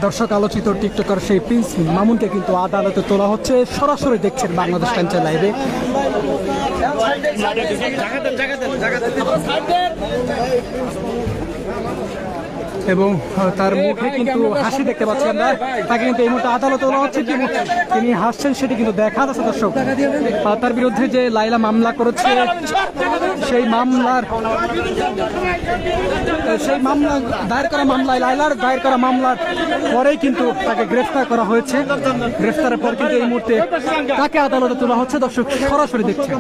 দর্শক আলোচিত টিকটকার সেই প্রিন্স মামুনকে কিন্তু আদালতে তোলা হচ্ছে, সরাসরি দেখছেন বাংলাদেশ টাইমস লাইভে। এবং তার মুখে কিন্তু হাসি দেখতে পাচ্ছি আমরা। তাকে কিন্তু এই মুহূর্তে আদালতে তোলা হচ্ছে, তিনি হাসছেন সেটি কিন্তু দেখা যাচ্ছে দর্শক। তার বিরুদ্ধে যে লাইলা মামলা করেছে সেই মামলা দায়ের করা মামলায় লাইলার দায়ের করা মামলার পরেই কিন্তু তাকে গ্রেফতার করা হয়েছে। গ্রেফতারের পর কিন্তু এই মুহূর্তে তাকে আদালতে তোলা হচ্ছে দর্শক, সরাসরি দেখছেন।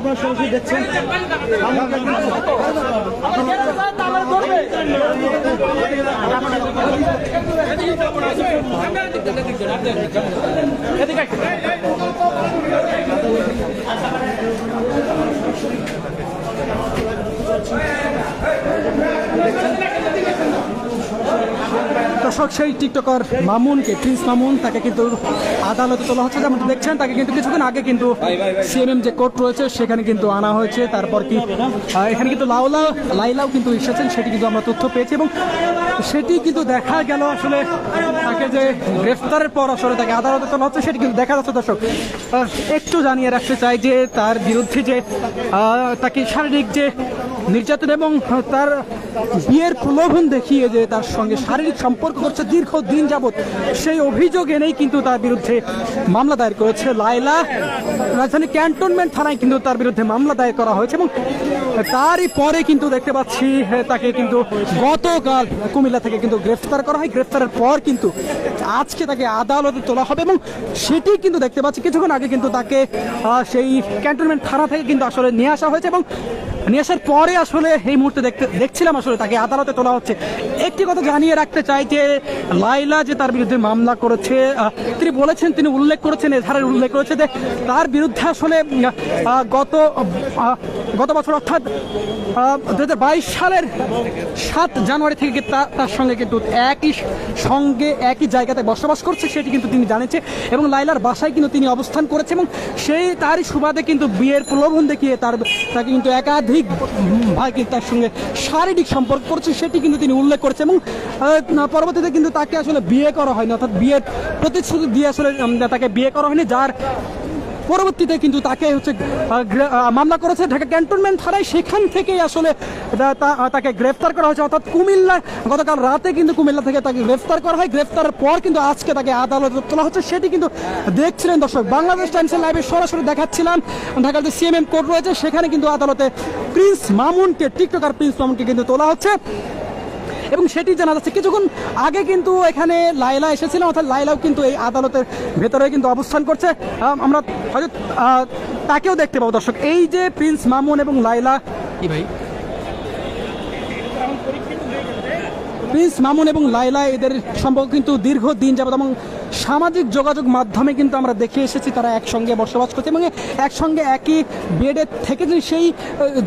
দর্শক সেই টিকটকার মামুনকে, প্রিন্স মামুন, তাকে কিন্তু আদালতে তোলা হচ্ছে। যেমন দেখছেন তাকে কিন্তু কিছুক্ষণ আগে কিন্তু সিএমএম যে কোর্ট রয়েছে সেখানে কিন্তু আনা হয়েছে। তারপর কি এখানে কিন্তু লাইলাও কিন্তু এসেছেন, সেটি কিন্তু আমরা তথ্য পেয়েছি এবং সেটি কিন্তু দেখা গেল আসলে তাকে যে গ্রেফতারের পর আসলে তাকে আদালতে তোলা হচ্ছে সেটি কিন্তু দেখা যাচ্ছে দর্শক। একটু জানিয়ে রাখতে চাই যে তার বিরুদ্ধে যে তাকে শারীরিক যে নির্যাতন এবং তার বিয়ের প্রলোভন দেখিয়ে যে তার সঙ্গে শারীরিক সম্পর্ক করছে দীর্ঘদিন যাবৎ, সেই অভিযোগ এনেই কিন্তু তার বিরুদ্ধে মামলা দায়ের করেছে লাইলা। রাজধানী ক্যান্টনমেন্ট থানায় কিন্তু তার বিরুদ্ধে মামলা দায়ের করা হয়েছে এবং তারই পরে কিন্তু দেখতে পাচ্ছি তাকে কিন্তু গতকাল কুমিল্লা থেকে কিন্তু গ্রেফতার করা হয়। গ্রেফতারের পর কিন্তু আজকে তাকে আদালতে তোলা হবে এবং সেটি কিন্তু দেখতে পাচ্ছি কিছুক্ষণ আগে কিন্তু তাকে সেই ক্যান্টনমেন্ট থানা থেকে কিন্তু আসলে নিয়ে আসা হয়েছে এবং নিয়ে আসার পরে আসলে এই মুহূর্তে দেখছিলাম আসলে তাকে আদালতে তোলা হচ্ছে। একটি কথা জানিয়ে রাখতে চাই যে লাইলা যে তার বিরুদ্ধে মামলা করেছে, তিনি বলেছেন, তিনি উল্লেখ করেছেন, এধারে উল্লেখ করেছে যে তার বিরুদ্ধে আসলে গত বছর অর্থাৎ 2022 সালের 7 জানুয়ারি থেকে তার সঙ্গে কিন্তু একই জায়গাতে বসবাস করছে, সেটি কিন্তু তিনি জানিয়েছে এবং লাইলার বাসায় কিন্তু তিনি অবস্থান করেছে এবং সেই তারই সুবাদে কিন্তু বিয়ের প্রলোভন দেখিয়ে তাকে কিন্তু একাধিক ভাই তার সঙ্গে শারীরিক সম্পর্ক করছে, সেটি কিন্তু তিনি উল্লেখ করেছে এবং পরবর্তীতে কিন্তু তাকে আসলে বিয়ে করা হয়নি, অর্থাৎ বিয়ের প্রতিশ্রুতি দিয়ে আসলে তাকে বিয়ে করা হয়নি, যার পরবর্তীতে কিন্তু তাকে হচ্ছে মামলা করেছে ঢাকা ক্যান্টনমেন্ট থানায়। সেখান থেকেই আসলে তাকে গ্রেফতার করা হয়েছে, অর্থাৎ কুমিল্লা গতকাল রাতে কিন্তু কুমিল্লা থেকে তাকে গ্রেফতার করা হয়। গ্রেফতারের পর কিন্তু আজকে তাকে আদালতে তোলা হচ্ছে, সেটি কিন্তু দেখছিলেন দর্শক। বাংলাদেশ টাইমসের লাইভে সরাসরি দেখাচ্ছিলাম ঢাকার যে সিএমএম কোর্ট রয়েছে সেখানে কিন্তু আদালতে প্রিন্স মামুনকে, টিকটকার প্রিন্স মামুনকে কিন্তু তোলা হচ্ছে এবং সেটি জানা যাচ্ছে কিছুক্ষণ আগে কিন্তু এখানে লাইলা এসেছিলেন, অর্থাৎ লাইলাও কিন্তু এই আদালতের ভেতরে কিন্তু অবস্থান করছে। আমরা হয়তো তাকেও দেখতে পাবো দর্শক। এই যে প্রিন্স মামুন এবং লাইলা, প্রিন্স মামুন এবং লাইলা, এদের সম্পর্ক কিন্তু দীর্ঘদিন যাবত এবং সামাজিক যোগাযোগ মাধ্যমে কিন্তু আমরা দেখে এসেছি তারা একসঙ্গে বসবাস করছে এবং একসঙ্গে একই বেডে থেকে সেই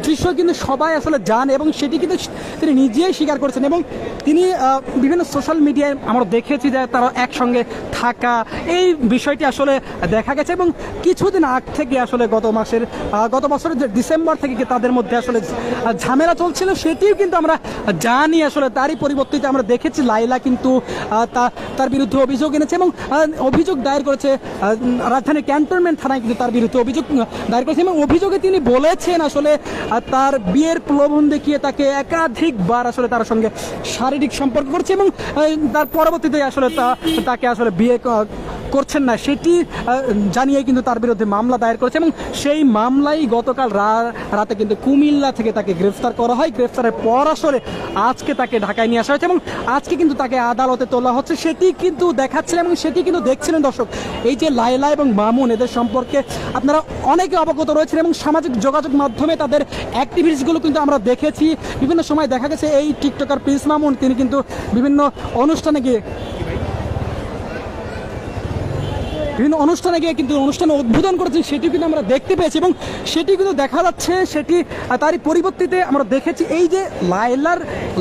দৃশ্য কিন্তু সবাই আসলে জানে এবং সেটি কিন্তু তিনি নিজেই স্বীকার করেছেন এবং তিনি বিভিন্ন সোশ্যাল মিডিয়ায় আমরা দেখেছি যে তারা একসঙ্গে থাকা, এই বিষয়টি আসলে দেখা গেছে এবং কিছুদিন আগ থেকে আসলে গত বছরের যে ডিসেম্বর থেকে তাদের মধ্যে আসলে ঝামেলা চলছিল, সেটিও কিন্তু আমরা জানি। আসলে তারই পরিবর্তিতে আমরা দেখেছি লাইলা কিন্তু তার বিরুদ্ধে অভিযোগ এনেছে এবং অভিযোগ দায়ের করেছে রাজধানী ক্যান্টনমেন্ট থানায় কিন্তু তার বিরুদ্ধে অভিযোগ দায়ের করেছে এবং অভিযোগে তিনি বলেছেন আসলে তার বিয়ের প্রলোভন দেখিয়ে তাকে একাধিকবার আসলে তার সঙ্গে শারীরিক সম্পর্ক করছে এবং তার পরবর্তীতে আসলে তাকে আসলে বিয়ে করছেন না, সেটি জানিয়ে কিন্তু তার বিরুদ্ধে মামলা দায়ের করেছে এবং সেই মামলাই গতকাল রাতে কিন্তু কুমিল্লা থেকে তাকে গ্রেফতার করা হয়। গ্রেফতারের পর আসলে আজকে তাকে ঢাকায় নিয়ে আসা হয়েছে এবং আজকে কিন্তু তাকে আদালতে তোলা হচ্ছে, সেটি কিন্তু দেখাচ্ছিলেন এবং সেটি কিন্তু দেখছিলেন দর্শক। এই যে লাইলা এবং মামুন, এদের সম্পর্কে আপনারা অনেকে অবগত রয়েছেন এবং সামাজিক যোগাযোগ মাধ্যমে তাদের অ্যাক্টিভিটিসগুলো কিন্তু আমরা দেখেছি। বিভিন্ন সময় দেখা গেছে এই টিকটকার প্রিন্স মামুন তিনি কিন্তু বিভিন্ন অনুষ্ঠানে গিয়ে কিন্তু অনুষ্ঠানে উদ্বোধন করেছেন, সেটি কিন্তু আমরা দেখতে পেয়েছি এবং সেটি কিন্তু দেখা যাচ্ছে। সেটি তারই পরিবর্তিতে আমরা দেখেছি এই যে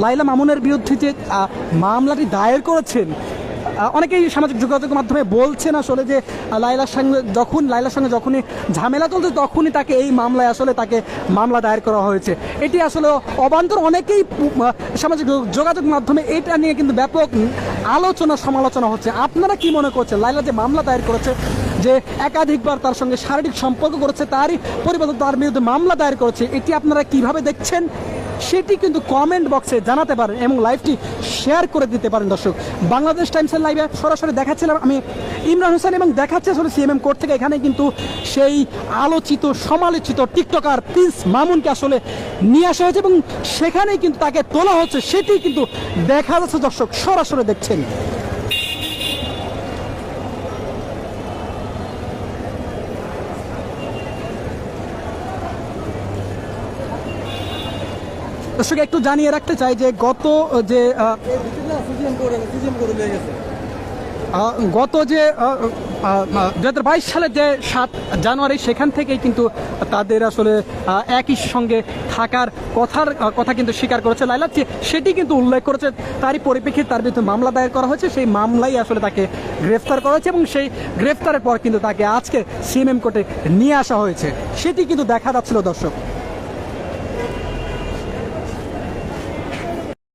লাইলা মামুনের বিরুদ্ধে যে মামলাটি দায়ের করেছেন অনেকেই সামাজিক যোগাযোগ মাধ্যমে বলছেন আসলে যে লায়লার সঙ্গে যখনই ঝামেলা চলছে তখনই তাকে এই মামলায় আসলে তাকে মামলা দায়ের করা হয়েছে। এটি আসলে অবান্তর, অনেকেই সামাজিক যোগাযোগ মাধ্যমে এটা নিয়ে কিন্তু ব্যাপক আলোচনা সমালোচনা হচ্ছে। আপনারা কি মনে করছেন লায়লা যে মামলা দায়ের করেছে, যে একাধিকবার তার সঙ্গে শারীরিক সম্পর্ক করেছে, তারই পরিবর্তে তার বিরুদ্ধে মামলা দায়ের করেছে, এটি আপনারা কিভাবে দেখছেন সেটি কিন্তু কমেন্ট বক্সে জানাতে পারেন এবং লাইভটি শেয়ার করে দিতে পারেন। দর্শক, বাংলাদেশ টাইমসের লাইভে সরাসরি দেখাচ্ছিলাম আমি ইমরান হোসেন এবং দেখাচ্ছি আসলে সিএমএম কোর্ট থেকে। এখানে কিন্তু সেই আলোচিত সমালোচিত টিকটকার প্রিন্স মামুনকে আসলে নিয়ে আসা হয়েছে এবং সেখানেই কিন্তু তাকে তোলা হচ্ছে, সেটি কিন্তু দেখা যাচ্ছে। দর্শক, সরাসরি দেখছেন। দর্শক, একটু জানিয়ে রাখতে চাই যে গত যে 2022 সালের যে 7 জানুয়ারি সেখান থেকেই কিন্তু তাদের আসলে একই সঙ্গে থাকার কথা কিন্তু স্বীকার করেছে লায়লা, সেটি কিন্তু উল্লেখ করেছে। তারই পরিপ্রেক্ষিতে তার বিরুদ্ধে মামলা দায়ের করা হয়েছে, সেই মামলাই আসলে তাকে গ্রেফতার করা হয়েছে এবং সেই গ্রেফতারের পর কিন্তু তাকে আজকে সিএমএম কোর্টে নিয়ে আসা হয়েছে, সেটি কিন্তু দেখা যাচ্ছিল। দর্শক।